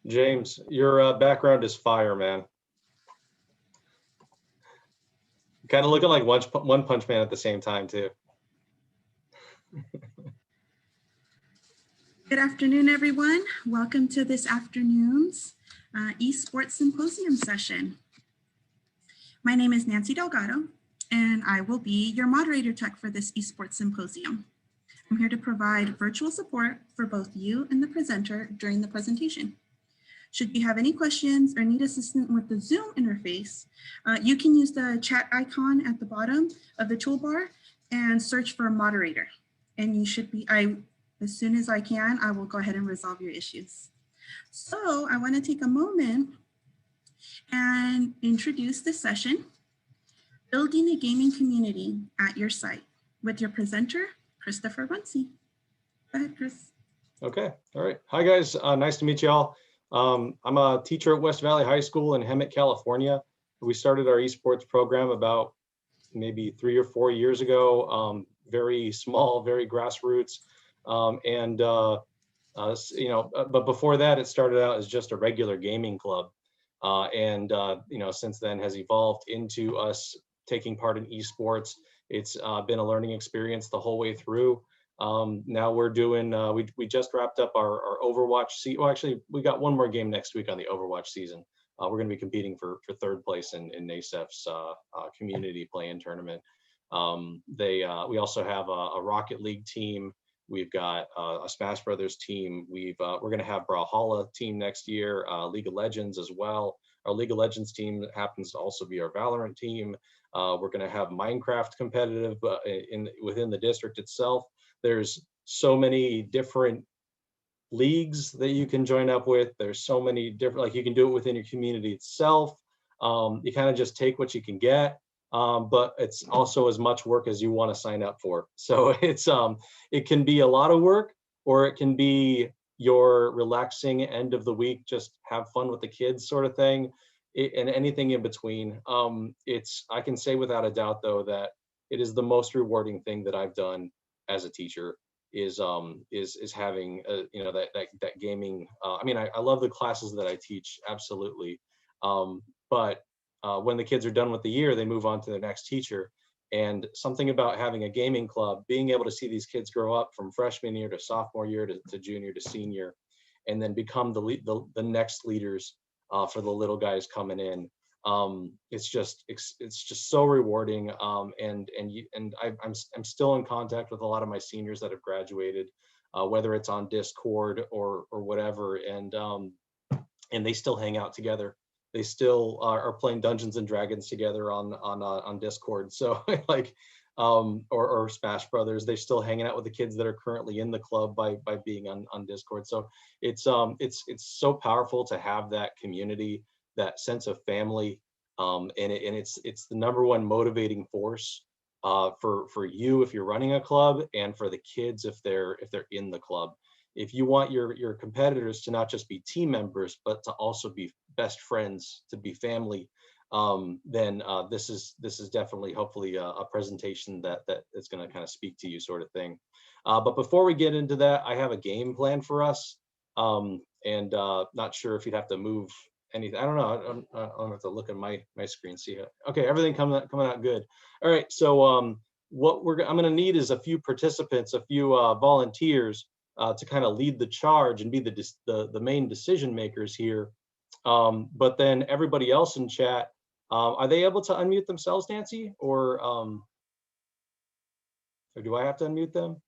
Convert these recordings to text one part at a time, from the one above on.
James, your background is fire, man. Kind of looking like One Punch Man at the same time, too. Good afternoon, everyone. Welcome to this afternoon's Esports Symposium session. My name is Nancy Delgado, and I will be your moderator tech for this Esports Symposium. I'm here to provide virtual support for both you and the presenter during the presentation. Should you have any questions or need assistance with the Zoom interface, you can use the chat icon at the bottom of the toolbar and search for a moderator. And you should be, as soon as I can, I will go ahead and resolve your issues. So I want to take a moment and introduce the session, Building a Gaming Community at Your Site, with your presenter, Christopher Bunsey. Go ahead, Chris. Okay, all right. Hi, guys. Nice to meet you all. I'm a teacher at West Valley High School in Hemet, California. We started our esports program about maybe 3 or 4 years ago. Very small, very grassroots. But before that, it started out as just a regular gaming club. Since then has evolved into us taking part in esports. It's been a learning experience the whole way through. Now we're doing, we just wrapped up our Overwatch season. Well, actually, we got one more game next week on the Overwatch season. We're going to be competing for third place in NASEF's community play-in tournament. We also have a Rocket League team. We've got a Smash Brothers team. We're going to have Brawlhalla team next year, League of Legends as well. Our League of Legends team happens to also be our Valorant team. We're going to have Minecraft competitive within the district itself. There's so many different leagues that you can join up with. There's so many different, like you can do it within your community itself. You kind of just take what you can get. But it's also as much work as you want to sign up for. So it can be a lot of work, or it can be your relaxing end of the week, just have fun with the kids sort of thing, and anything in between. I can say without a doubt though that it is the most rewarding thing that I've done as a teacher is having that gaming. I love the classes that I teach, absolutely, but when the kids are done with the year, they move on to their next teacher. And something about having a gaming club, being able to see these kids grow up from freshman year to sophomore year to junior to senior, and then become the next leaders for the little guys coming in. It's just so rewarding. And I'm still in contact with a lot of my seniors that have graduated, whether it's on Discord or whatever, and they still hang out together. They still are playing Dungeons and Dragons together on Discord. So or Smash Brothers, they're still hanging out with the kids that are currently in the club by being on Discord. So it's so powerful to have that community, that sense of family, and it's the #1 motivating force for you if you're running a club, and for the kids if they're in the club. If you want your competitors to not just be team members, but to also be best friends, to be family, then this is definitely, hopefully, a presentation that is going to kind of speak to you, sort of thing. But before we get into that, I have a game plan for us, and not sure if you'd have to move anything. I don't know. I'll have to look at my screen, see how. Okay, everything coming out good. All right, so what I'm going to need is a few participants, a few volunteers. To kind of lead the charge and be the main decision makers here. But then everybody else in chat, are they able to unmute themselves, Nancy? Or do I have to unmute them?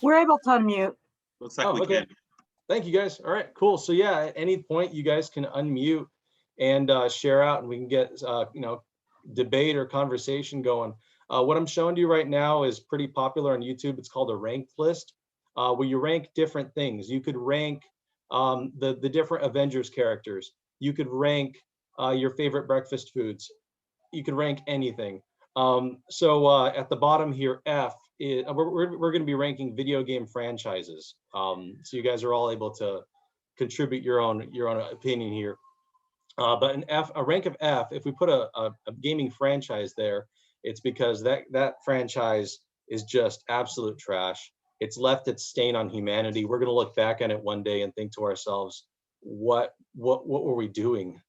We're able to unmute. Looks like we can. Thank you, guys. All right, cool. So yeah, at any point you guys can unmute and share out, and we can get debate or conversation going. What I'm showing you right now is pretty popular on YouTube. It's called a ranked list, where you rank different things. You could rank the different Avengers characters. You could rank your favorite breakfast foods. You could rank anything. So at the bottom here, F, we're going to be ranking video game franchises. So you guys are all able to contribute your own opinion here. But a rank of F, if we put a gaming franchise there, it's because that franchise is just absolute trash. it's left its stain on humanity. We're going to look back on it one day and think to ourselves, what were we doing?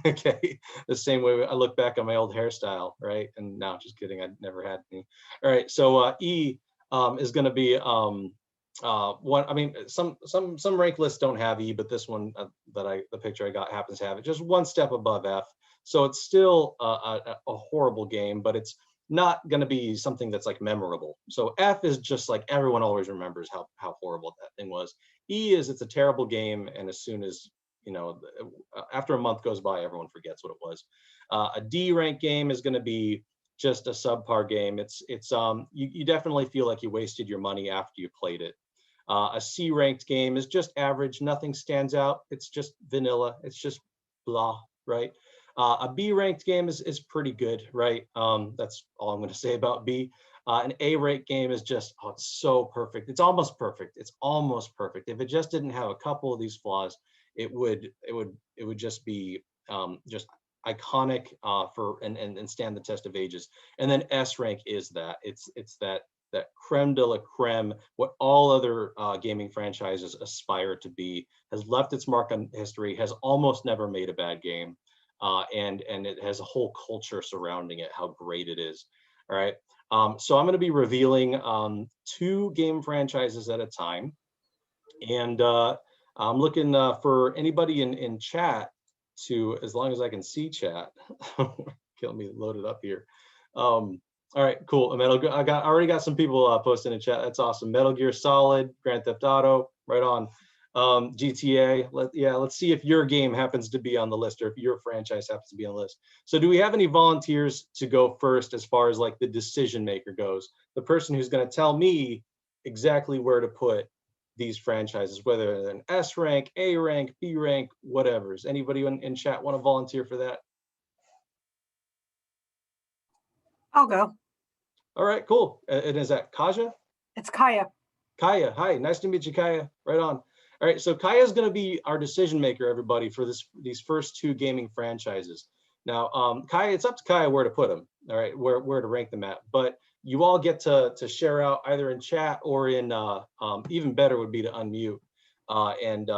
Okay, the same way I look back on my old hairstyle, right? And no, just kidding, I never had any. All right, so E is going to be one. I mean, some rank lists don't have E, but this one the picture I got happens to have it just one step above F. So it's still a horrible game, but it's not going to be something that's like memorable. So F is just like everyone always remembers how horrible that thing was. E is it's a terrible game, and as soon as after a month goes by, everyone forgets what it was. A D rank game is going to be just a subpar game. It's you definitely feel like you wasted your money after you played it. A C ranked game is just average. Nothing stands out. It's just vanilla. It's just blah, right? A B ranked game is pretty good, right? That's all I'm going to say about B. An A ranked game is just, oh, it's so perfect. It's almost perfect. It's almost perfect. If it just didn't have a couple of these flaws, it would just be just iconic for and stand the test of ages. And then S rank is that it's that creme de la creme, what all other gaming franchises aspire to be, has left its mark on history, has almost never made a bad game. And it has a whole culture surrounding it, how great it is. All right. So I'm going to be revealing 2 game franchises at a time. And I'm looking for anybody in chat to, as long as I can see chat, let me load it up here. All right, cool. I already got some people posting in chat. That's awesome. Metal Gear Solid, Grand Theft Auto, right on. GTA, let's see if your game happens to be on the list, or if your franchise happens to be on the list. So do we have any volunteers to go first as far as like the decision maker goes? The person who's going to tell me exactly where to put these franchises, whether they're an S rank, A rank, B rank, whatever. Is anybody in chat want to volunteer for that? I'll go. All right, cool. And is that Kaja? It's Kaya. Kaya, hi, nice to meet you, Kaya. Right on. All right, so Kaya is going to be our decision maker, everybody, for these first 2 gaming franchises. Now, Kaya, it's up to Kaya where to put them. All right, where to rank them at. But you all get to share out either in chat or in even better would be to unmute and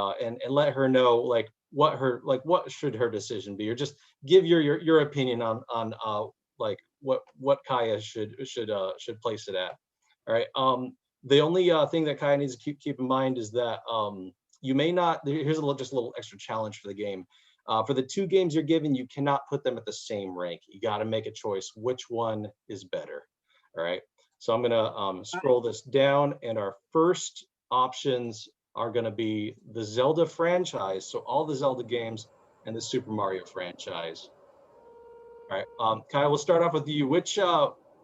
let her know like what should her decision be, or just give your opinion on like what Kaya should place it at. All right. The only thing that Kaya needs to keep in mind is that you may not. Here's just a little extra challenge for the game. For the 2 games you're given, you cannot put them at the same rank. You got to make a choice. Which one is better? All right. So I'm gonna scroll this down, and our first options are gonna be the Zelda franchise. So all the Zelda games and the Super Mario franchise. All right. Kyle, we'll start off with you.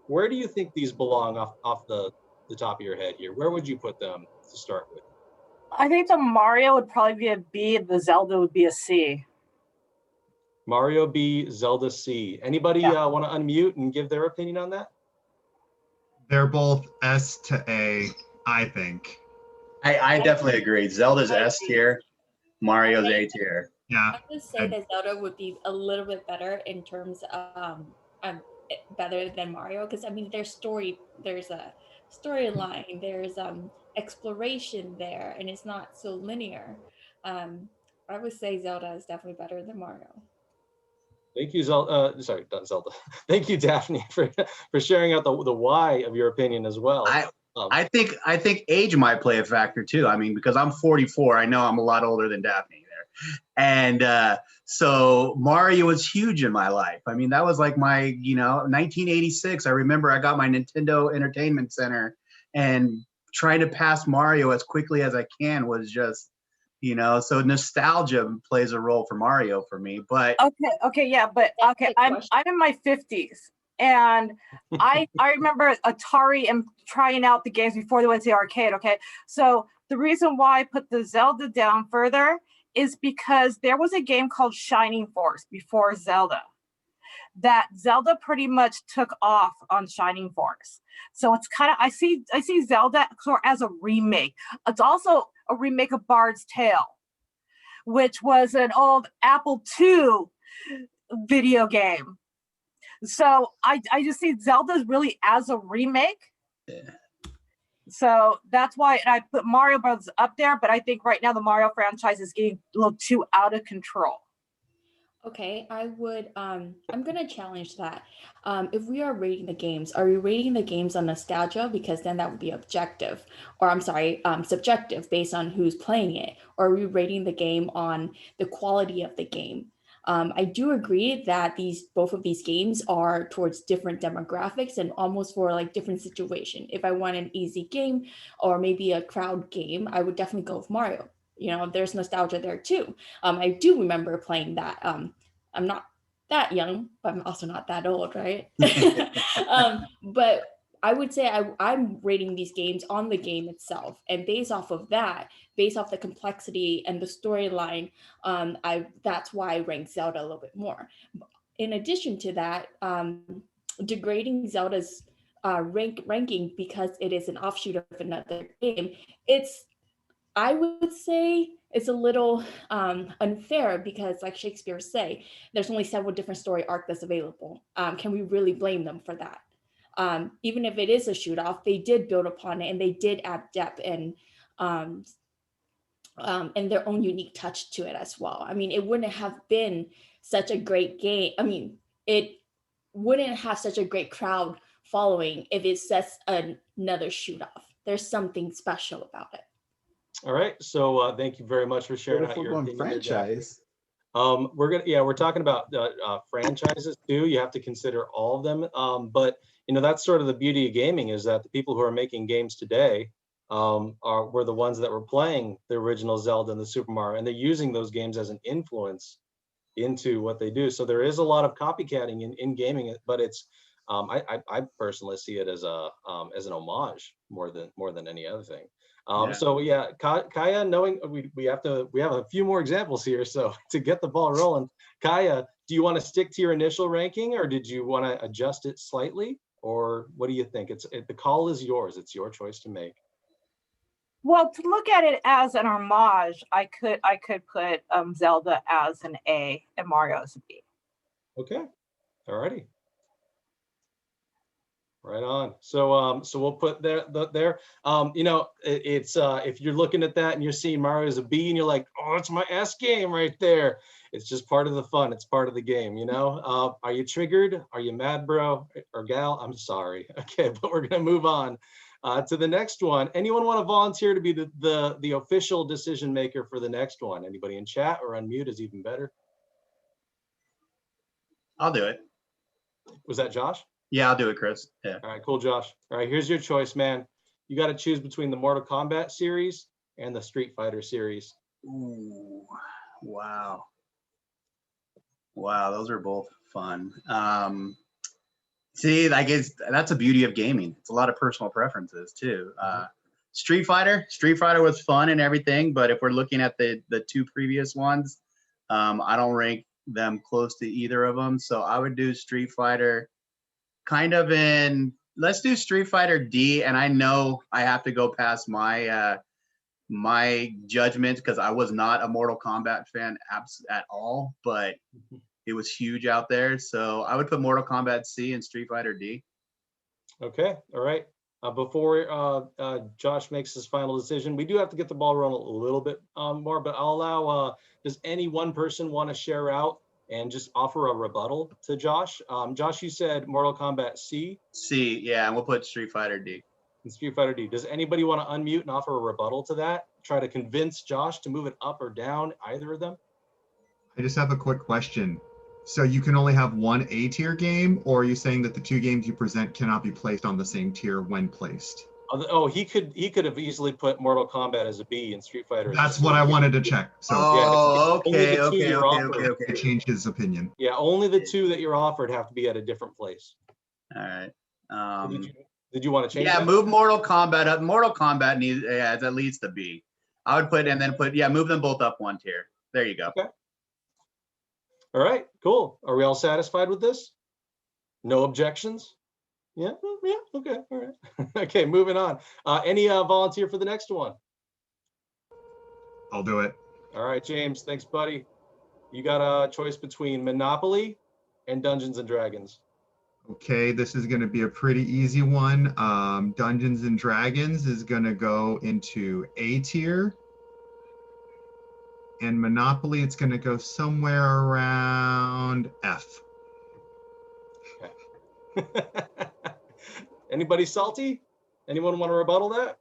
Where do you think these belong off the top of your head here? Where would you put them to start with? I think the Mario would probably be a B, and the Zelda would be a C. Mario B, Zelda C. Anybody want to unmute and give their opinion on that? They're both S to A, I think. I definitely agree. Zelda's S tier, Mario's A tier. Yeah. I would say that Zelda would be a little bit better in terms of better than Mario, because I mean there's a storyline, there's exploration there, and it's not so linear. I would say Zelda is definitely better than Mario. Thank you, Zelda. Sorry, not Zelda. Thank you, Daphne, for sharing out the why of your opinion as well. I think age might play a factor too. I mean, because I'm 44, I know I'm a lot older than Daphne there, and so Mario was huge in my life. I mean, that was like my 1986. I remember I got my Nintendo Entertainment Center, and trying to pass Mario as quickly as I can was just. So nostalgia plays a role for Mario for me, but I'm in my 50s, and I remember Atari and trying out the games before they went to the arcade. Okay, so the reason why I put the Zelda down further is because there was a game called Shining Force before Zelda. That Zelda pretty much took off on Shining Force. So it's kind of I see Zelda as a remake. It's also a remake of Bard's Tale, which was an old Apple II video game. So I just see Zelda really as a remake. yeah. So that's why, and I put Mario Bros. Up there, but I think right now the Mario franchise is getting a little too out of control. Okay, I would, I'm gonna challenge that. If we are rating the games, are we rating the games on nostalgia? Because then that would be objective, or I'm sorry, subjective based on who's playing it. Or are we rating the game on the quality of the game? I do agree that both of these games are towards different demographics and almost for like different situation. If I want an easy game or maybe a crowd game, I would definitely go with Mario. You know, there's nostalgia there too. I do remember playing that. I'm not that young, but I'm also not that old, right? But I would say I'm rating these games on the game itself, and based off of that, based off the complexity and the storyline, that's why I rank Zelda a little bit more. In addition to that, degrading Zelda's ranking because it is an offshoot of another game, I would say it's a little unfair because, like Shakespeare say, there's only several different story arcs that's available. Can we really blame them for that? Even if it is a shoot off, they did build upon it and they did add depth and their own unique touch to it as well. I mean, it wouldn't have been such a great game. I mean, it wouldn't have such a great crowd following if it's just another shoot off. There's something special about it. All right, so thank you very much for sharing out your opinion there, Jack. franchise. We're talking about franchises too. You have to consider all of them, but that's sort of the beauty of gaming, is that the people who are making games today were the ones that were playing the original Zelda and the Super Mario, and they're using those games as an influence into what they do. So there is a lot of copycatting in gaming, but it's I personally see it as an homage more than any other thing. So yeah, Kaya, knowing we have a few more examples here, so to get the ball rolling, Kaya, do you want to stick to your initial ranking, or did you want to adjust it slightly, or what do you think? The call is yours. It's your choice to make. Well, to look at it as an homage, I could put Zelda as an A and Mario as a B. Okay, all righty. Right on. So we'll put there. It's if you're looking at that and you're seeing Mario as a B and you're like, oh, it's my S game right there. It's just part of the fun. It's part of the game. Are you triggered? Are you mad, bro or gal? I'm sorry. Okay, but we're gonna move on to the next one. Anyone want to volunteer to be the official decision maker for the next one? Anybody in chat or unmute is even better. I'll do it. Was that Josh? Yeah, I'll do it, Chris. Yeah. All right, cool, Josh. All right, here's your choice, man. You got to choose between the Mortal Kombat series and the Street Fighter series. Ooh, wow. Wow, those are both fun. See, I guess that's the beauty of gaming. It's a lot of personal preferences too. Street Fighter was fun and everything, but if we're looking at the two previous ones, I don't rank them close to either of them. So I would do Street Fighter let's do Street Fighter D. And I know I have to go past my my judgment because I was not a Mortal Kombat fan at all, but it was huge out there. So I would put Mortal Kombat C and Street Fighter D. Okay, all right. Before Josh makes his final decision, we do have to get the ball rolling a little bit more, but I'll allow, does any one person want to share out and just offer a rebuttal to Josh? Josh, you said Mortal Kombat C. C, yeah, and we'll put Street Fighter D. And Street Fighter D. Does anybody want to unmute and offer a rebuttal to that? Try to convince Josh to move it up or down, either of them? I just have a quick question. So you can only have one A tier game, or are you saying that the two games you present cannot be placed on the same tier when placed? Oh, he could have easily put Mortal Kombat as a B and Street Fighter. That's what I wanted to check. So okay. I changed his opinion. Yeah, only the two that you're offered have to be at a different place. All right. Did you want to change? Yeah, that? move Mortal Kombat up. Mortal Kombat needs at least a B. I would put move them both up one tier. There you go. Okay. All right, cool. Are we all satisfied with this? No objections? Yeah, okay, all right. Okay, moving on. Any volunteer for the next one? I'll do it. All right, James, thanks, buddy. You got a choice between Monopoly and Dungeons and Dragons. Okay, this is going to be a pretty easy one. Dungeons and Dragons is going to go into A tier. And Monopoly, it's going to go somewhere around F. Anybody salty? Anyone want to rebuttal that?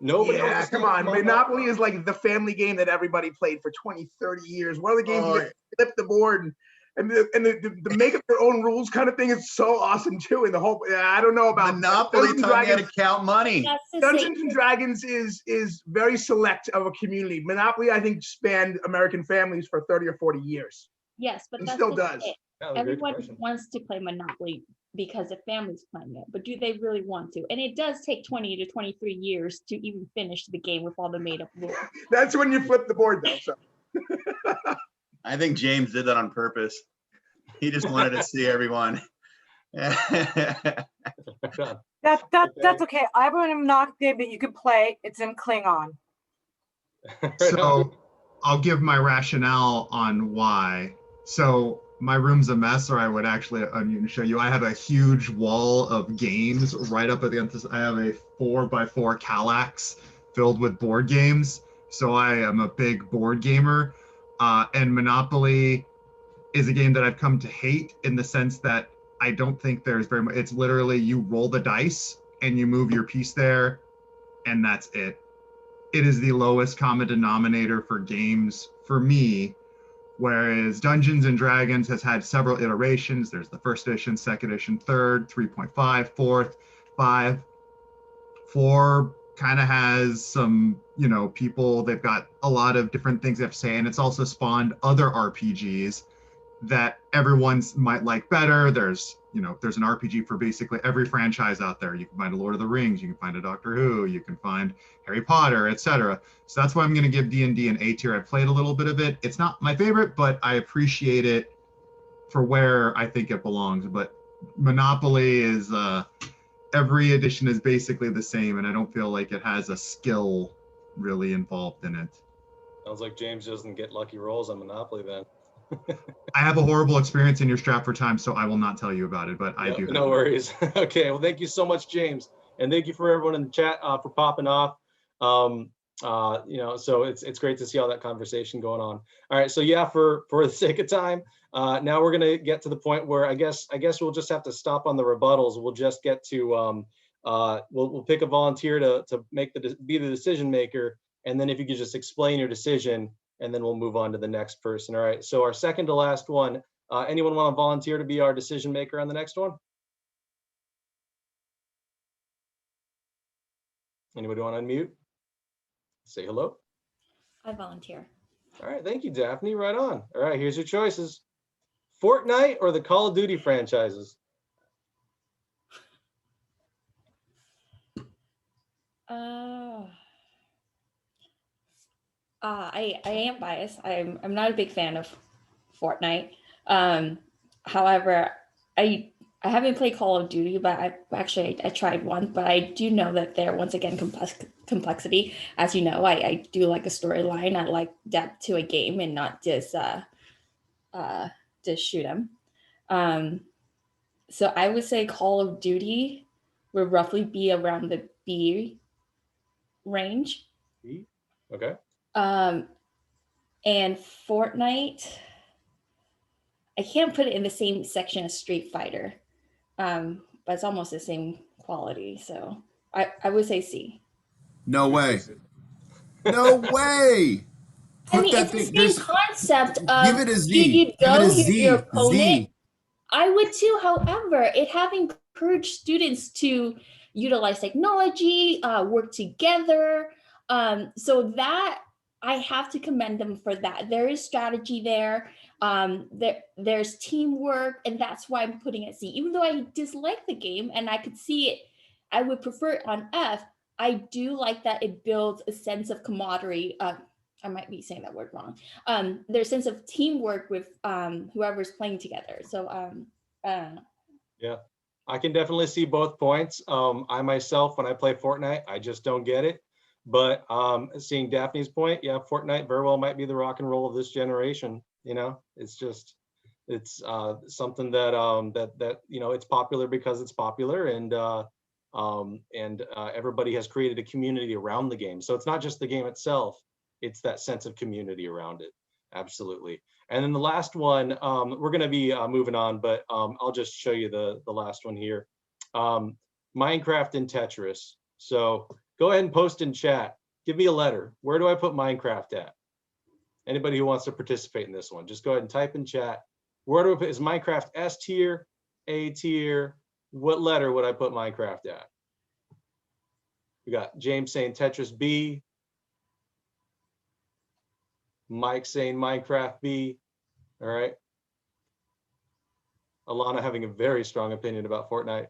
Nobody. Yeah, come on. Monopoly is like the family game that everybody played for 20, 30 years. One of the games you flip the board and the make up their own rules kind of thing is so awesome too. And the whole, I don't know about Monopoly taught me how to count money. Dungeons and Dragons is very select of a community. Monopoly, I think, spanned American families for 30 or 40 years. Yes, but It that's still just does. it. That was a great Everyone question. wants to play Monopoly because the family's playing it, but do they really want to? And it does take 20 to 23 years to even finish the game with all the made up rules. That's when you flip the board, though. So. I think James did that on purpose. He just wanted to see everyone. That's okay. I have a Monopoly game that you could play. It's in Klingon. So I'll give my rationale on why. So my room's a mess, or I would actually show you. I have a huge wall of games right up against this. I have a 4x4 Kallax filled with board games. So I am a big board gamer. And Monopoly is a game that I've come to hate in the sense that I don't think there's very much. It's literally you roll the dice and you move your piece there, and that's it. It is the lowest common denominator for games for me, whereas Dungeons and Dragons has had several iterations. There's the first edition, second edition, third, 3.5, fourth, 5. 4 kind of has some, people, they've got a lot of different things they have to say, and it's also spawned other RPGs that everyone's might like better. There's an RPG for basically every franchise out there. You can find a Lord of the Rings, you can find a Doctor Who, you can find Harry Potter, etc. So that's why I'm going to give D&D an A tier. I played a little bit of it. It's not my favorite, but I appreciate it for where I think it belongs. But Monopoly is every edition is basically the same, and I don't feel like it has a skill really involved in it. Sounds like James doesn't get lucky rolls on Monopoly then. I have a horrible experience in your Stratford time, so I will not tell you about it, but I do. No worries. Okay, well, thank you so much, James. And thank you for everyone in the chat for popping off. So it's great to see all that conversation going on. All right, so yeah, for the sake of time, now we're gonna get to the point where I guess we'll just have to stop on the rebuttals. We'll just get to we'll pick a volunteer to be the decision maker, and then if you could just explain your decision, and then we'll move on to the next person. All right, so our second to last one, anyone want to volunteer to be our decision maker on the next one? Anybody want to unmute? Say hello. I volunteer. All right, thank you, Daphne. Right on. All right, here's your choices. Fortnite or the Call of Duty franchises? I am biased. I'm not a big fan of Fortnite. However, I haven't played Call of Duty, but I tried one. But I do know that there, once again, complexity. As you know, I do like a storyline. I like depth to a game and not just shoot them. So I would say Call of Duty would roughly be around the B range. Okay. And Fortnite, I can't put it in the same section as Street Fighter, but it's almost the same quality. So I would say C. No way. No way. I mean, it's the same concept of give it a Z. here you Give go, it a here's Z. your opponent. Z. I would too. However, it have encouraged students to utilize technology, work together. So that I have to commend them for that. There is strategy there. There's teamwork, and that's why I'm putting it C. Even though I dislike the game and I could see it, I would prefer it on F. I do like that it builds a sense of camaraderie. I might be saying that word wrong. There's a sense of teamwork with whoever's playing together. So yeah, I can definitely see both points. I myself, when I play Fortnite, I just don't get it. But seeing Daphne's point, yeah, Fortnite very well might be the rock and roll of this generation. It's just, It's something that it's popular because it's popular, and everybody has created a community around the game. So it's not just the game itself, it's that sense of community around it. Absolutely. And then the last one, we're going to be moving on, but I'll just show you the last one here. Minecraft and Tetris. So go ahead and post in chat. Give me a letter. Where do I put Minecraft at? Anybody who wants to participate in this one, just go ahead and type in chat. Where do I put, is Minecraft S tier, A tier? What letter would I put Minecraft at? We got James saying Tetris B. Mike saying Minecraft B. All right. Alana having a very strong opinion about Fortnite.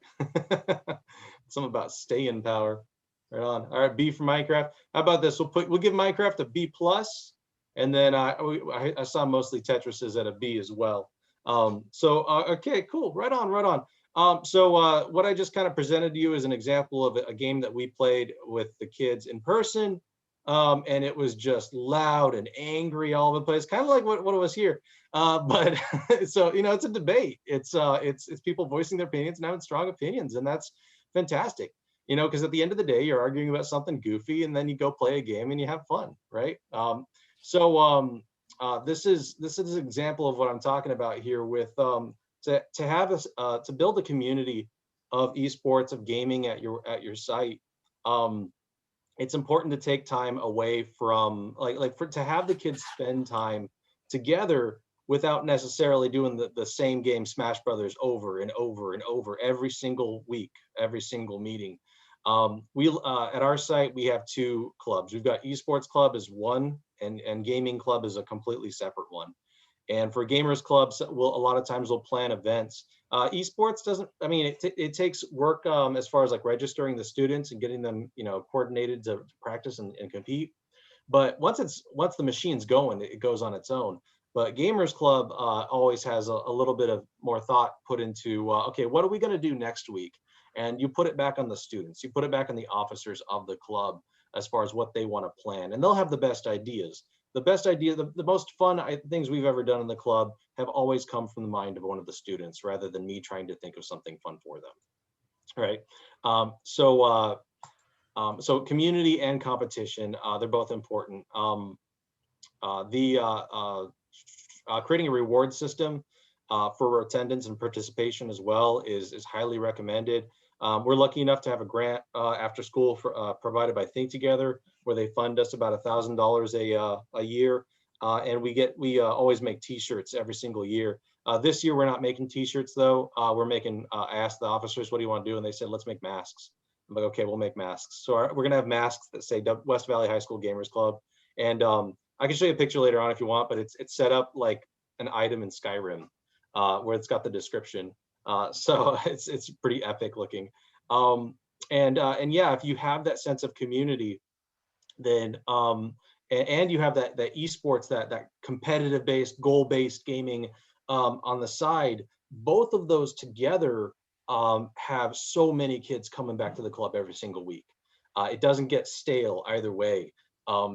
Something about staying power. Right on. All right, B for Minecraft. How about this? We'll give Minecraft a B plus, and then I saw mostly Tetris's at a B as well. Okay, cool. Right on, right on. What I just kind of presented to you is an example of a game that we played with the kids in person, and it was just loud and angry all over the place, kind of like what it was here. But so it's a debate. It's people voicing their opinions and having strong opinions, and that's fantastic. Because at the end of the day, you're arguing about something goofy, and then you go play a game and you have fun, right? This is an example of what I'm talking about here with to build a community of esports, of gaming at your site. It's important to take time away from to have the kids spend time together without necessarily doing the same game, Smash Brothers, over and over and over every single week, every single meeting. At our site, we have two clubs. We've got Esports Club as one, and Gaming Club is a completely separate one. And for Gamers Clubs, a lot of times we'll plan events. Esports doesn't, it takes work as far as like registering the students and getting them, coordinated to practice and compete. But once the machine's going, it goes on its own. But Gamers Club always has a little bit of more thought put into, okay, what are we going to do next week? And you put it back on the students, you put it back on the officers of the club as far as what they want to plan, and they'll have the best ideas. The best idea, the most fun things we've ever done in the club have always come from the mind of one of the students rather than me trying to think of something fun for them, right? So community and competition, they're both important. Creating a reward system for attendance and participation as well is highly recommended. We're lucky enough to have a grant after school provided by Think Together, where they fund us about $1,000 a year, and we always make T-shirts every single year. This year we're not making T-shirts though. We're making. I asked the officers, "What do you want to do?" And they said, "Let's make masks." I'm like, "Okay, we'll make masks." So we're gonna have masks that say West Valley High School Gamers Club, and I can show you a picture later on if you want, but it's set up like an item in Skyrim, where it's got the description. So it's pretty epic looking. And yeah, if you have that sense of community, then and you have that esports, that competitive based, goal based gaming on the side, both of those together have so many kids coming back to the club every single week. It doesn't get stale either way.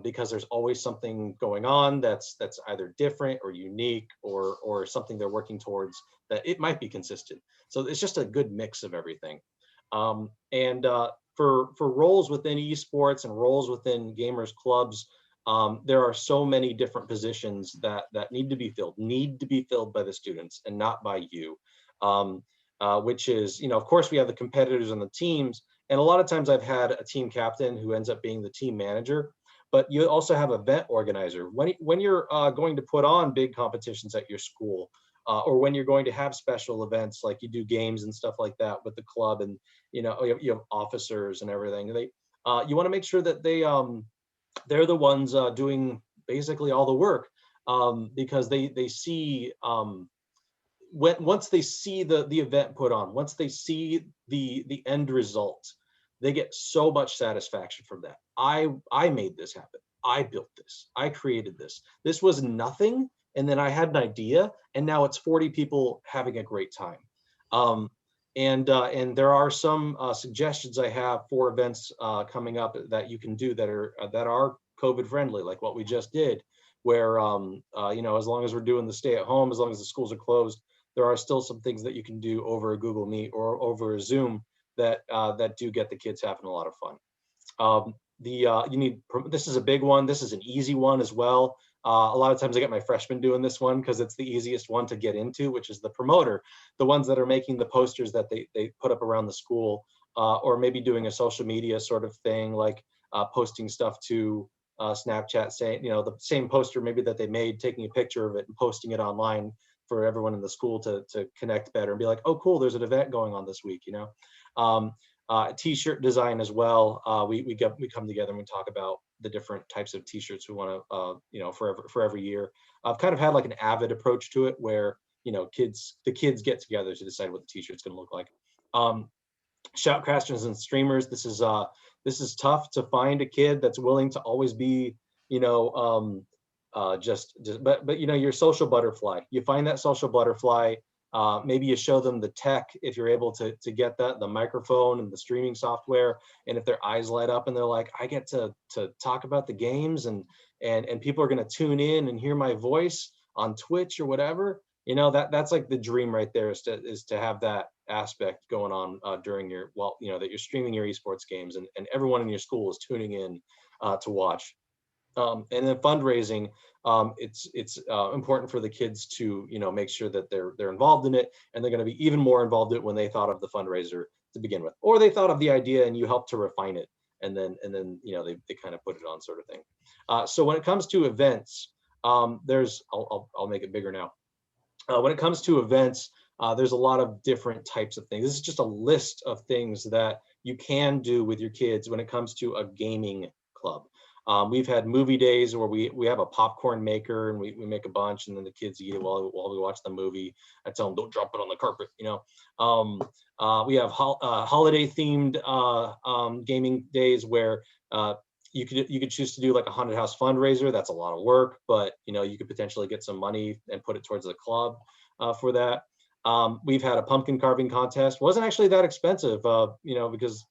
Because there's always something going on that's either different or unique or something they're working towards that it might be consistent. So it's just a good mix of everything. For roles within esports and roles within gamers clubs, there are so many different positions that need to be filled by the students and not by you. Which is, of course we have the competitors on the teams, and a lot of times I've had a team captain who ends up being the team manager. But you also have event organizer. When you're going to put on big competitions at your school, or when you're going to have special events like you do games and stuff like that with the club, and you have officers and everything. You want to make sure that they're the ones doing basically all the work, because they see once they see the event put on, once they see the end result, they get so much satisfaction from that. I made this happen. I built this. I created this. This was nothing, and then I had an idea, and now it's 40 people having a great time. And there are some suggestions I have for events coming up that you can do that are COVID friendly, like what we just did. where, as long as we're doing the stay at home, as long as the schools are closed, there are still some things that you can do over a Google Meet or over a Zoom that do get the kids having a lot of fun. This is a big one. This is an easy one as well. A lot of times I get my freshmen doing this one because it's the easiest one to get into, which is the promoter, the ones that are making the posters that they put up around the school, or maybe doing a social media sort of thing, like posting stuff to Snapchat, saying, the same poster maybe that they made, taking a picture of it and posting it online for everyone in the school to connect better and be like, oh, cool, there's an event going on this week, T-shirt design as well. We come together and we talk about the different types of T-shirts we want to, for every year. I've kind of had like an avid approach to it where, the kids get together to decide what the T-shirt's going to look like. Shoutcasters and streamers. This is tough to find a kid that's willing to always be, but your social butterfly. You find that social butterfly. Maybe you show them the tech if you're able to get the microphone and the streaming software, and if their eyes light up and they're like, I get to talk about the games and people are going to tune in and hear my voice on Twitch or whatever, that's like the dream right there, is to have that aspect going on during that you're streaming your esports games and everyone in your school is tuning in to watch. And then fundraising, it's important for the kids to make sure that they're involved in it, and they're going to be even more involved in it when they thought of the fundraiser to begin with, or they thought of the idea and you helped to refine it, and then they kind of put it on, sort of thing. So when it comes to events, I'll make it bigger now. When it comes to events, there's a lot of different types of things. This is just a list of things that you can do with your kids when it comes to a gaming club. We've had movie days where we have a popcorn maker and we make a bunch, and then the kids eat it while we watch the movie. I tell them, don't drop it on the carpet, We have holiday themed gaming days where you could choose to do like a haunted house fundraiser. That's a lot of work, but you could potentially get some money and put it towards the club for that. We've had a pumpkin carving contest. Wasn't actually that expensive, because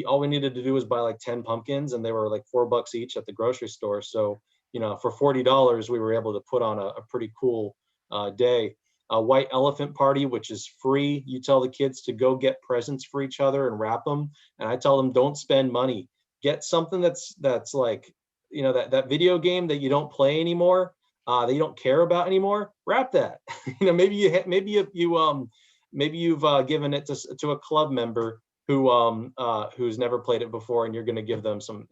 all we needed to do was buy like 10 pumpkins, and they were like $4 each at the grocery store. So, for $40, we were able to put on a pretty cool day. A white elephant party, which is free. You tell the kids to go get presents for each other and wrap them. And I tell them, don't spend money. Get something that's like, that video game that you don't play anymore, that you don't care about anymore. Wrap that. Maybe you've given it to a club member who's never played it before, and you're going to give them some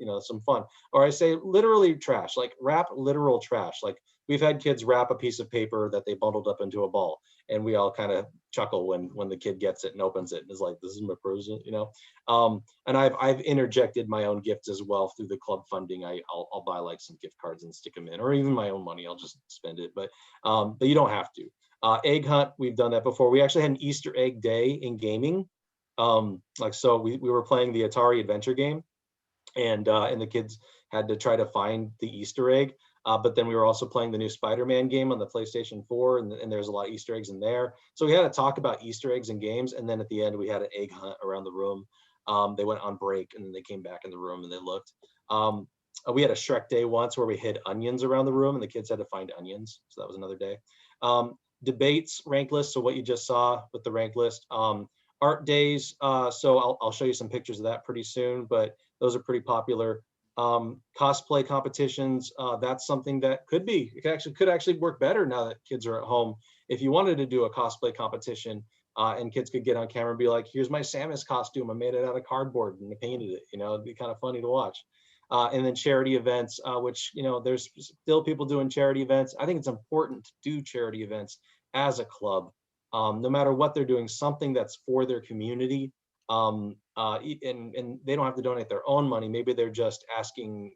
fun. Or I say literally trash, like wrap literal trash. Like we've had kids wrap a piece of paper that they bundled up into a ball, and we all kind of chuckle when the kid gets it and opens it and is like, this is my present, And I've interjected my own gifts as well through the club funding. I'll buy like some gift cards and stick them in, or even my own money, I'll just spend it. But you don't have to. Egg hunt, we've done that before. We actually had an Easter egg day in gaming. So we were playing the Atari adventure game, and the kids had to try to find the Easter egg. But then we were also playing the new Spider-Man game on the PlayStation 4, and there's a lot of Easter eggs in there. So we had to talk about Easter eggs in games, and then at the end we had an egg hunt around the room. They went on break, and then they came back in the room and they looked. We had a Shrek day once where we hid onions around the room, and the kids had to find onions. So that was another day. Debates, rank list. So what you just saw with the rank list. Art days. So I'll show you some pictures of that pretty soon, but those are pretty popular. Cosplay competitions, that's something that could actually work better now that kids are at home. If you wanted to do a cosplay competition and kids could get on camera and be like, here's my Samus costume, I made it out of cardboard and I painted it, it'd be kind of funny to watch. And then charity events, which there's still people doing charity events. I think it's important to do charity events as a club, no matter what they're doing, something that's for their community. And they don't have to donate their own money. Maybe they're just asking,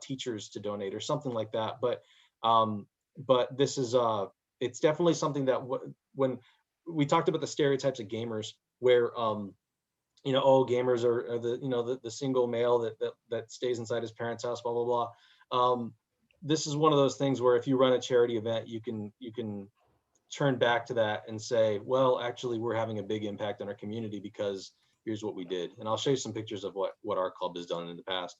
teachers to donate or something like that. But this is, it's definitely something that when we talked about the stereotypes of gamers, where, gamers are the single male that stays inside his parents' house, blah, blah, blah. This is one of those things where if you run a charity event, you can turn back to that and say, well, actually, we're having a big impact on our community because here's what we did. And I'll show you some pictures of what our club has done in the past.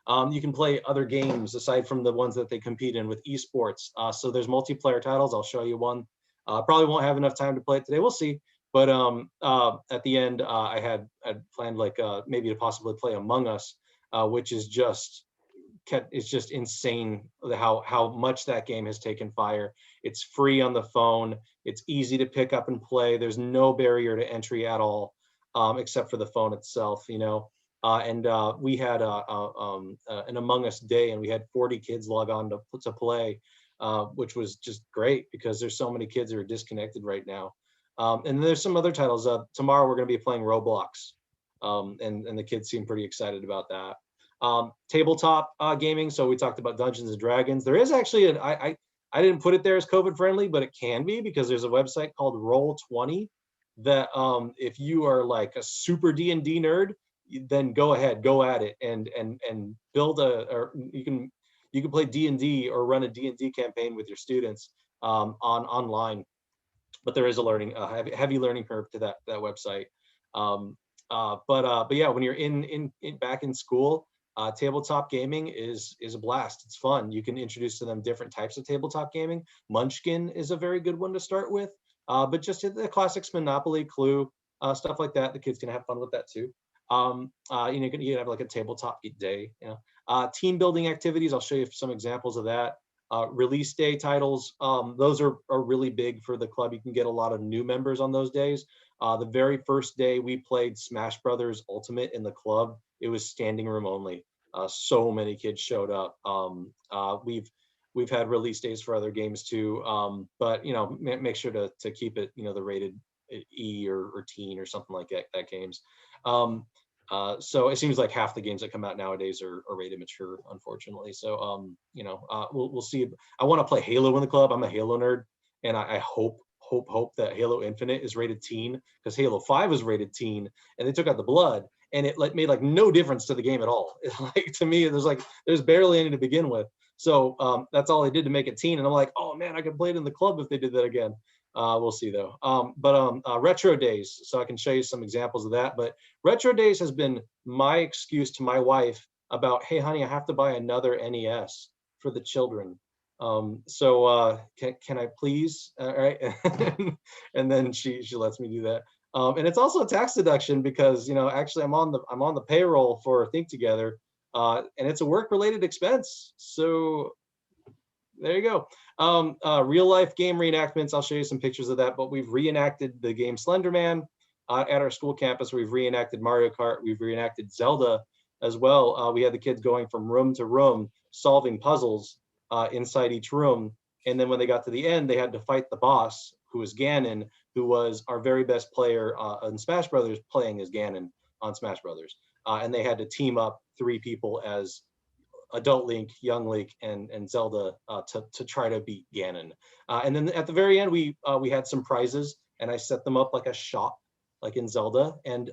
You can play other games aside from the ones that they compete in with esports. So there's multiplayer titles. I'll show you one. Probably won't have enough time to play it today. We'll see. But at the end, I'd planned like maybe to possibly play Among Us, which is just it's just insane how much that game has taken fire. It's free on the phone. It's easy to pick up and play. There's no barrier to entry at all, except for the phone itself, you know. We had an Among Us day, and we had 40 kids log on to play, which was just great because there's so many kids that are disconnected right now. And then there's some other titles. Tomorrow we're going to be playing Roblox, and the kids seem pretty excited about that. Tabletop gaming. So we talked about Dungeons and Dragons. There is actually I didn't put it there as COVID friendly, but it can be because there's a website called Roll20 that if you are like a super D&D nerd, then go ahead, go at it, and build or you can play D&D or run a D&D campaign with your students online. But there is a heavy learning curve to that website. But yeah, when you're in back in school, tabletop gaming is a blast. It's fun. You can introduce to them different types of tabletop gaming. Munchkin is a very good one to start with. But just the classics, Monopoly, Clue, stuff like that. The kids can have fun with that too. You know, you can have like a tabletop day. You know, team building activities. I'll show you some examples of that. Release day titles. Those are really big for the club. You can get a lot of new members on those days. The very first day we played Smash Brothers Ultimate in the club, it was standing room only. So many kids showed up. We've had release days for other games too, but you know, make sure to keep it, you know, the rated E or teen or something like that games. So it seems like half the games that come out nowadays are rated mature, unfortunately. So you know, we'll see. I want to play Halo in the club. I'm a Halo nerd, and I hope that Halo Infinite is rated teen, because Halo 5 was rated teen, and they took out the blood, and it made like no difference to the game at all. Like, to me, there's barely any to begin with. So that's all they did to make it teen, and I'm like, oh man, I could play it in the club if they did that again. We'll see though. Retro days, so I can show you some examples of that. But retro days has been my excuse to my wife about, hey honey, I have to buy another NES for the children. So can I please? All right. And then she lets me do that. And it's also a tax deduction because, you know, actually I'm on the payroll for Think Together, and it's a work-related expense. So there you go. Real life game reenactments. I'll show you some pictures of that, but we've reenacted the game Slenderman at our school campus. We've reenacted Mario Kart. We've reenacted Zelda as well. We had the kids going from room to room, solving puzzles inside each room. And then when they got to the end, they had to fight the boss, who was Ganon, who was our very best player in Smash Brothers, playing as Ganon on Smash Brothers. And they had to team up 3 people as Adult Link, Young Link, and Zelda to try to beat Ganon. And then at the very end, we had some prizes, and I set them up like a shop, like in Zelda. And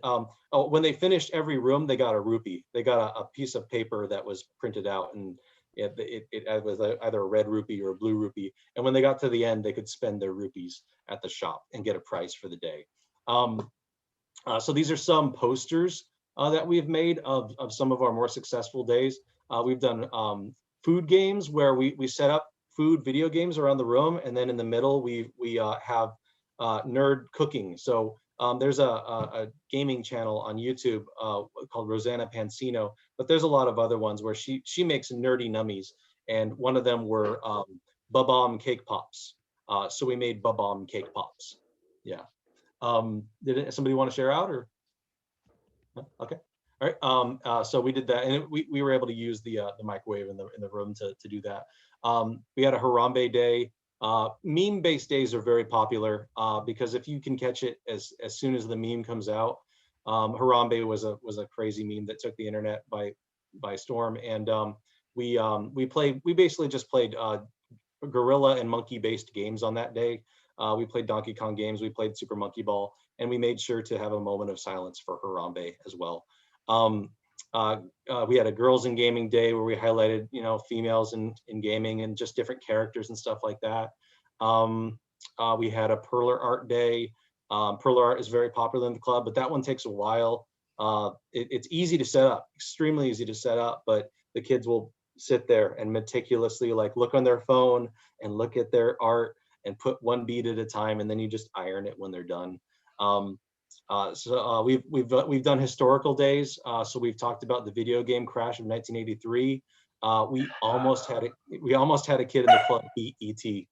when they finished every room, they got a rupee. They got a piece of paper that was printed out, and it was either a red rupee or a blue rupee. And when they got to the end, they could spend their rupees at the shop and get a prize for the day. So these are some posters that we've made of some of our more successful days. We've done food games where we set up food video games around the room, and then in the middle we have nerd cooking. So there's a gaming channel on YouTube called Rosanna Pansino, but there's a lot of other ones where she makes nerdy nummies, and one of them were Bubom cake pops. So we made Bubom cake pops. Yeah. Did somebody want to share out, or? Okay. All right. So we did that, and we were able to use the microwave in the room to do that. We had a Harambe day. Meme-based days are very popular because if you can catch it as soon as the meme comes out. Harambe was a crazy meme that took the internet by storm, and we basically just played gorilla and monkey-based games on that day. We played Donkey Kong games. We played Super Monkey Ball, and we made sure to have a moment of silence for Harambe as well. We had a girls in gaming day where we highlighted, you know, females in gaming and just different characters and stuff like that. We had a perler art day. Perler art is very popular in the club, but that one takes a while. It's easy to set up, extremely easy to set up, but the kids will sit there and meticulously like look on their phone and look at their art and put one bead at a time, and then you just iron it when they're done. We've done historical days. So we've talked about the video game crash of 1983. We almost had a kid in the club beat ET.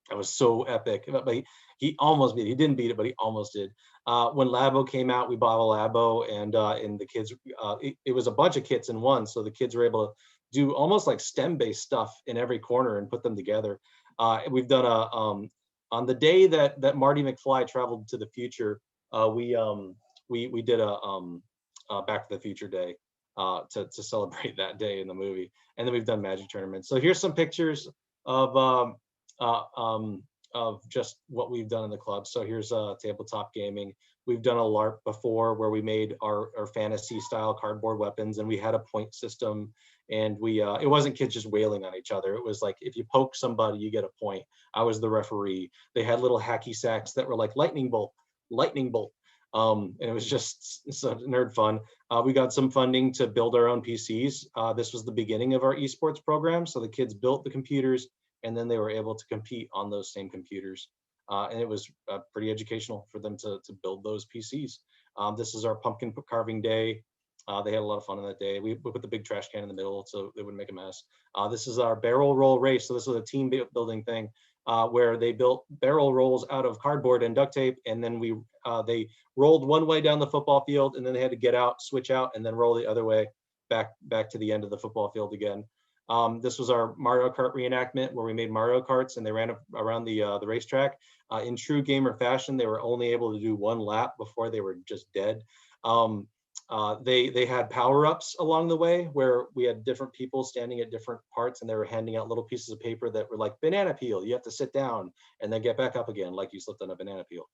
That was so epic. But he almost beat it. He didn't beat it, but he almost did. When Labo came out, we bought a Labo, and the kids, it was a bunch of kits in one. So the kids were able to do almost like STEM-based stuff in every corner and put them together. We've done on the day that Marty McFly traveled to the future, we did a Back to the Future day to celebrate that day in the movie. And then we've done magic tournaments. So here's some pictures of just what we've done in the club. So here's Tabletop Gaming. We've done a LARP before where we made our fantasy style cardboard weapons, and we had a point system, and it wasn't kids just wailing on each other. It was like, if you poke somebody, you get a point. I was the referee. They had little hacky sacks that were like lightning bolt. And it was just nerd fun. We got some funding to build our own PCs. This was the beginning of our esports program. So the kids built the computers, and then they were able to compete on those same computers. And it was pretty educational for them to build those PCs. This is our pumpkin carving day. They had a lot of fun on that day. We put the big trash can in the middle so they wouldn't make a mess. This is our barrel roll race. So this was a team building thing where they built barrel rolls out of cardboard and duct tape. And then they rolled one way down the football field, and then they had to get out, switch out, and then roll the other way back to the end of the football field again. This was our Mario Kart reenactment where we made Mario Karts and they ran around the racetrack. In true gamer fashion, they were only able to do one lap before they were just dead. They had power-ups along the way where we had different people standing at different parts, and they were handing out little pieces of paper that were like, banana peel, you have to sit down and then get back up again like you slipped on a banana peel.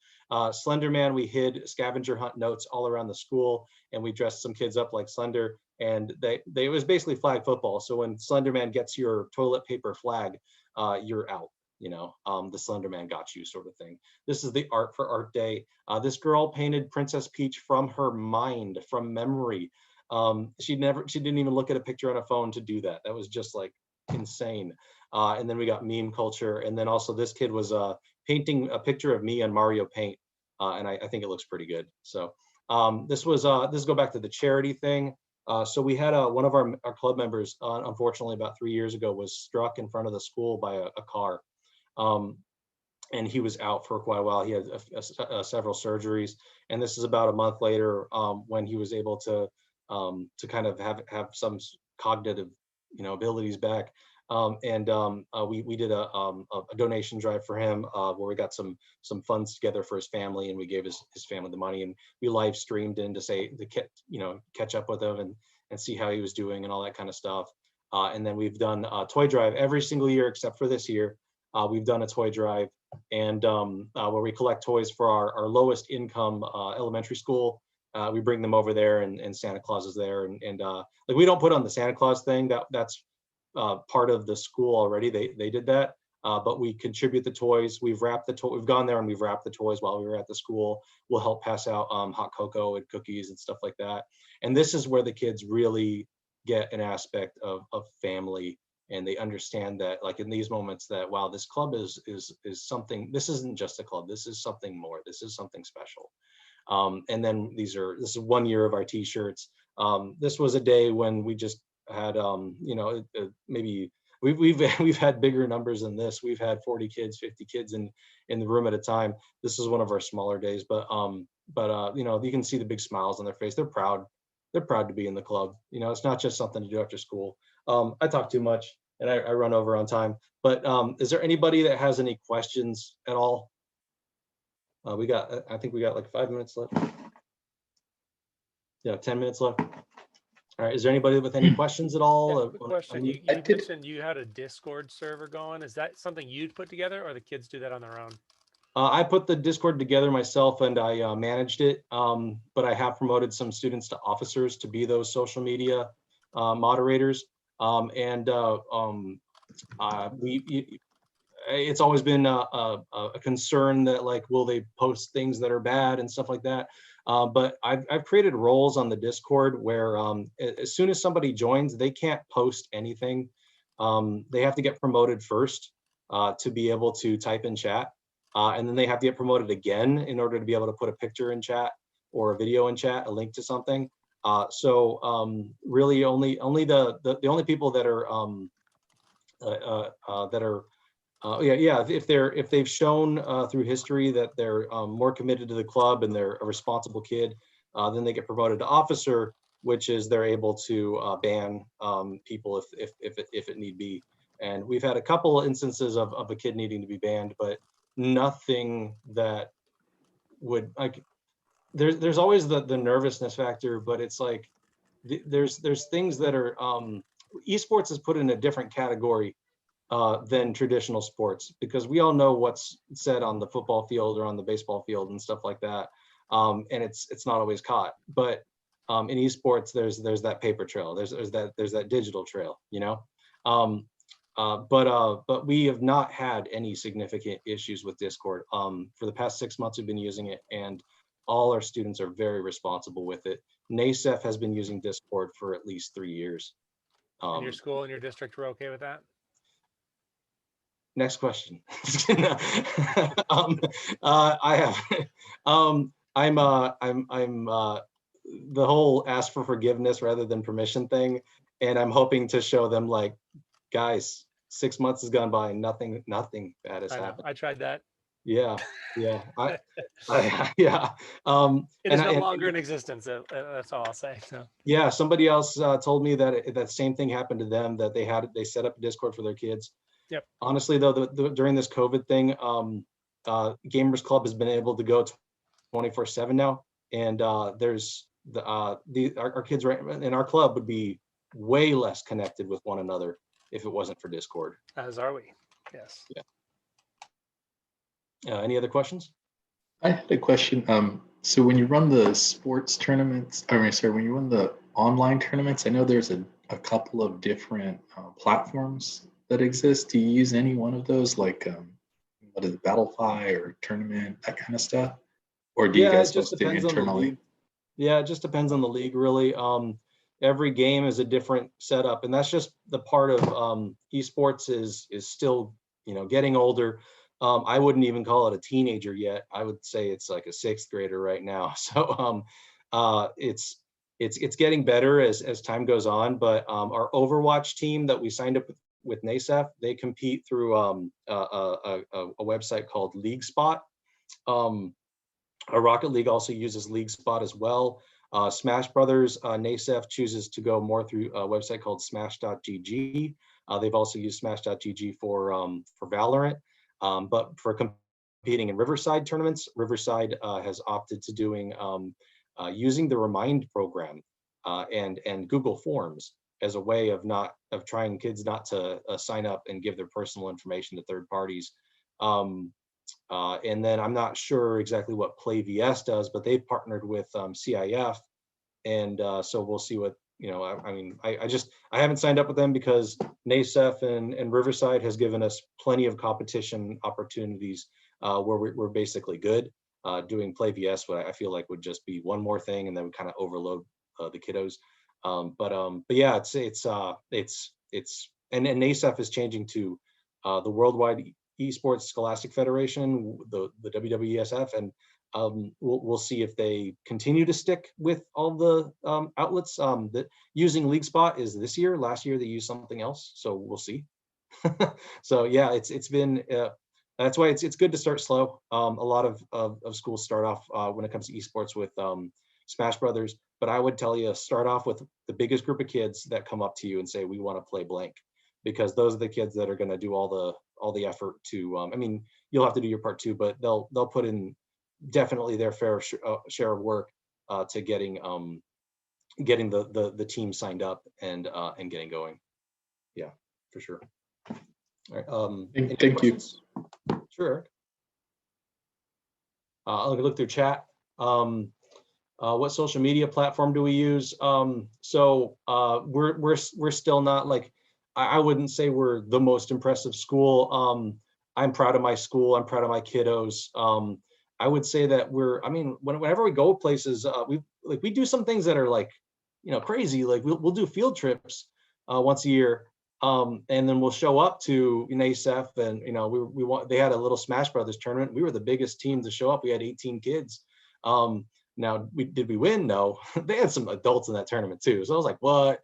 Slender Man, we hid scavenger hunt notes all around the school, and we dressed some kids up like Slender, and it was basically flag football. So when Slender Man gets your toilet paper flag, you're out. The Slender Man got you sort of thing. This is the Art for Art Day. This girl painted Princess Peach from her mind, from memory. She didn't even look at a picture on a phone to do that. That was just like insane. And then we got meme culture. And then also this kid was painting a picture of me on Mario Paint. And I think it looks pretty good. So this go back to the charity thing. So we had one of our club members, unfortunately about 3 years ago, was struck in front of the school by a car. And he was out for quite a while. He had several surgeries, and this is about a month later when he was able to kind of have some cognitive, abilities back. We did a donation drive for him where we got some funds together for his family, and we gave his family the money, and we live streamed in to catch up with him and see how he was doing and all that kind of stuff. And then we've done a toy drive every single year except for this year. We've done a toy drive, and where we collect toys for our lowest income elementary school. We bring them over there, and Santa Claus is there, and like we don't put on the Santa Claus thing. That's part of the school already. They did that, but we contribute the toys. We've wrapped the toy. We've gone there and we've wrapped the toys while we were at the school. We'll help pass out hot cocoa and cookies and stuff like that. And this is where the kids really get an aspect of family. And they understand that, like in these moments, that wow, this club is something. This isn't just a club. This is something more. This is something special. And then this is 1 year of our T-shirts. This was a day when we just had maybe we've had bigger numbers than this. We've had 40 kids, 50 kids in the room at a time. This is one of our smaller days, but you can see the big smiles on their face. They're proud. They're proud to be in the club. It's not just something to do after school. I talk too much and I run over on time, but is there anybody that has any questions at all? I think we got like 5 minutes left. Yeah, 10 minutes left. All right, is there anybody with any questions at all? Yeah, quick question. You mentioned you had a Discord server going. Is that something you'd put together, or the kids do that on their own? I put the Discord together myself, and I managed it, but I have promoted some students to officers to be those social media moderators. It's always been a concern that, like, will they post things that are bad and stuff like that. But I've created roles on the Discord where as soon as somebody joins, they can't post anything. They have to get promoted first to be able to type in chat. And then they have to get promoted again in order to be able to put a picture in chat or a video in chat, a link to something. Really only the only people that are if they've shown through history that they're more committed to the club and they're a responsible kid, then they get promoted to officer, which is they're able to ban people if it need be. And we've had a couple of instances of a kid needing to be banned, but nothing that would like. There's always the nervousness factor, but it's like there's things that are esports is put in a different category than traditional sports, because we all know what's said on the football field or on the baseball field and stuff like that, and it's not always caught. But in esports, there's that paper trail, there's that digital trail, you know. But we have not had any significant issues with Discord. For the past 6 months, we've been using it, and all our students are very responsible with it. NASEF has been using Discord for at least 3 years. And your school and your district were okay with that? Next question. I'm the whole ask for forgiveness rather than permission thing, and I'm hoping to show them, like, guys, 6 months has gone by and nothing bad has happened. I tried that. Yeah. Yeah. It is no longer in existence. That's all I'll say. So. Yeah, somebody else told me that that same thing happened to them, that they set up a Discord for their kids. Yep. Honestly, though, during this COVID thing, Gamers Club has been able to go 24/7 now, and there's our kids right in our club would be way less connected with one another if it wasn't for Discord. As are we. Yes. Yeah. Any other questions? I had a question. So when you run the sports tournaments, when you run the online tournaments, I know there's a couple of different platforms that exist. Do you use any one of those, like what is it, Battlefy or Tournament, that kind of stuff? Or do you guys just do internally? Yeah, it just depends on the league, really. Every game is a different setup, and that's just the part of esports is still, getting older. I wouldn't even call it a teenager yet. I would say it's like a 6th grader right now. So it's getting better as time goes on. But our Overwatch team that we signed up with NASEF, they compete through a website called League Spot. Rocket League also uses League Spot as well. Smash Brothers, NASEF chooses to go more through a website called smash.gg. They've also used smash.gg for Valorant. But for competing in Riverside tournaments, Riverside has opted to doing using the Remind program and Google Forms as a way of trying kids not to sign up and give their personal information to third parties. And then I'm not sure exactly what PlayVS does, but they've partnered with CIF, and so we'll see what. I haven't signed up with them because NASEF and Riverside has given us plenty of competition opportunities where we're basically good. Doing PlayVS, what I feel like would just be one more thing, and then we kind of overload the kiddos. But yeah, it's and NASEF is changing to the Worldwide Esports Scholastic Federation, the WWESF, and we'll see if they continue to stick with all the outlets. That using League Spot is this year. Last year they used something else, so we'll see. So yeah, it's been that's why it's good to start slow. A lot of schools start off when it comes to esports with Smash Brothers, but I would tell you, start off with the biggest group of kids that come up to you and say, we want to play blank, because those are the kids that are going to do all the effort to. You'll have to do your part too, but they'll put in definitely their fair share of work to getting the team signed up and getting going. Yeah, for sure. All right. Thank you. Sure. I'll look through chat. What social media platform do we use? So we're still not, like, I wouldn't say we're the most impressive school. I'm proud of my school. I'm proud of my kiddos. I would say that whenever we go places, we do some things that are like, crazy. Like we'll do field trips once a year. And then we'll show up to NASEF, and they had a little Smash Brothers tournament. We were the biggest team to show up. We had 18 kids. Now, did we win? No. They had some adults in that tournament too. So I was like, what?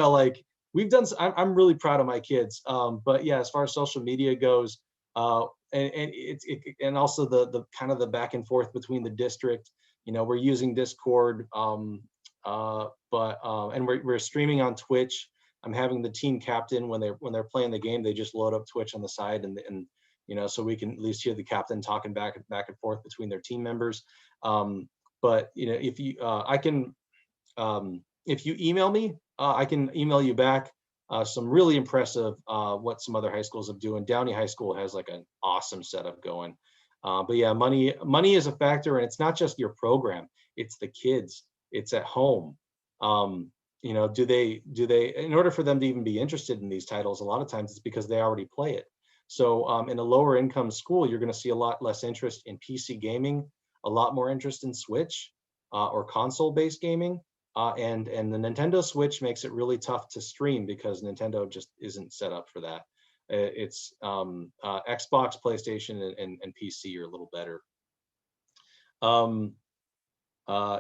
Like we've done. I'm really proud of my kids. But yeah, as far as social media goes, and also the kind of the back and forth between the district. We're using Discord. And we're streaming on Twitch. I'm having the team captain when they're playing the game, they just load up Twitch on the side, and so we can at least hear the captain talking back and forth between their team members. But if you if you email me, I can email you back some really impressive what some other high schools are doing. Downey High School has like an awesome setup going. But yeah, money is a factor, and it's not just your program, it's the kids. It's at home. Do they, in order for them to even be interested in these titles, a lot of times it's because they already play it. So in a lower income school, you're going to see a lot less interest in PC gaming, a lot more interest in Switch or console-based gaming. And the Nintendo Switch makes it really tough to stream because Nintendo just isn't set up for that. It's Xbox, PlayStation, and PC are a little better.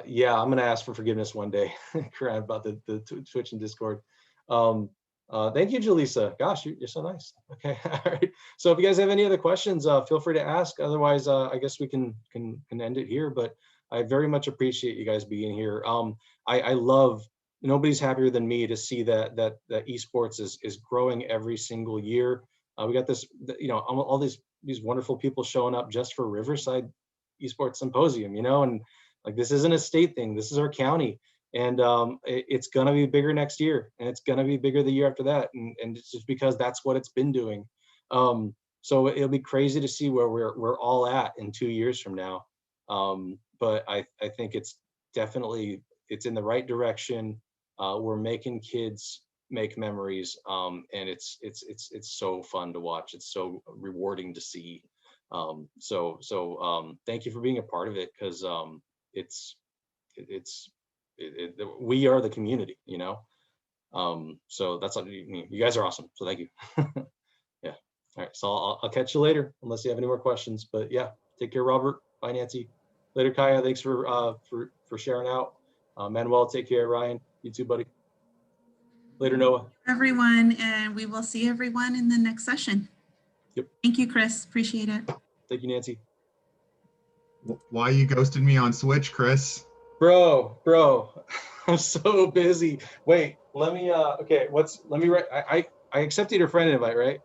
Yeah, I'm gonna ask for forgiveness one day about the Twitch and Discord. Thank you, Jaleesa. Gosh, you're so nice. Okay, all right. So if you guys have any other questions, feel free to ask. Otherwise, I guess we can end it here. But I very much appreciate you guys being here. I love. Nobody's happier than me to see that esports is growing every single year. We got this, all these wonderful people showing up just for Riverside Esports Symposium, and like this isn't a state thing. This is our county, and it's gonna be bigger next year, and it's gonna be bigger the year after that, and it's just because that's what it's been doing. So it'll be crazy to see where we're all at in 2 years from now. But I think it's definitely in the right direction. We're making kids make memories, and it's so fun to watch. It's so rewarding to see. Thank you for being a part of it, because we are the community, so that's what you guys are awesome. So thank you. Yeah. All right. So I'll catch you later, unless you have any more questions. But yeah, take care, Robert. Bye, Nancy. Later, Kaya. Thanks for sharing out. Manuel, take care. Ryan, you too, buddy. Later, Noah. Everyone, and we will see everyone in the next session. Yep. Thank you, Chris. Appreciate it. Thank you, Nancy. Why you ghosted me on Switch, Chris? Bro, I'm so busy. Wait, let me okay, let me write. I accepted your friend invite, right?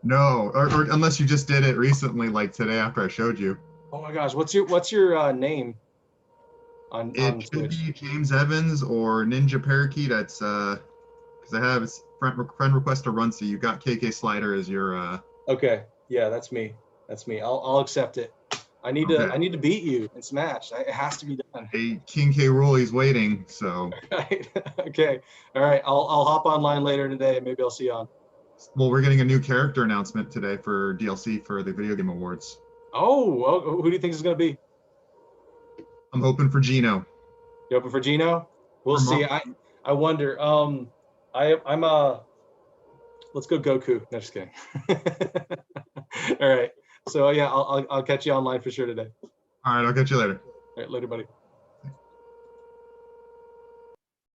No, or unless you just did it recently, like today after I showed you. Oh my gosh, what's your name on It could be James Evans or Ninja Parakeet. That's because I have friend request to run, so you got KK Slider as your Okay, yeah, that's me. I'll accept it. I need to beat you in Smash. It has to be done. Hey, King K. Rool, he's waiting. So. Right. Okay. All right. I'll hop online later today. Maybe I'll see you on. Well, we're getting a new character announcement today for DLC for the Video Game Awards. Oh, who do you think is going to be? I'm hoping for Gino. You hoping for Gino? We'll see. I wonder. I'm let's go Goku. No, just kidding. All right. So yeah, I'll catch you online for sure today. All right, I'll catch you later. All right, later, buddy.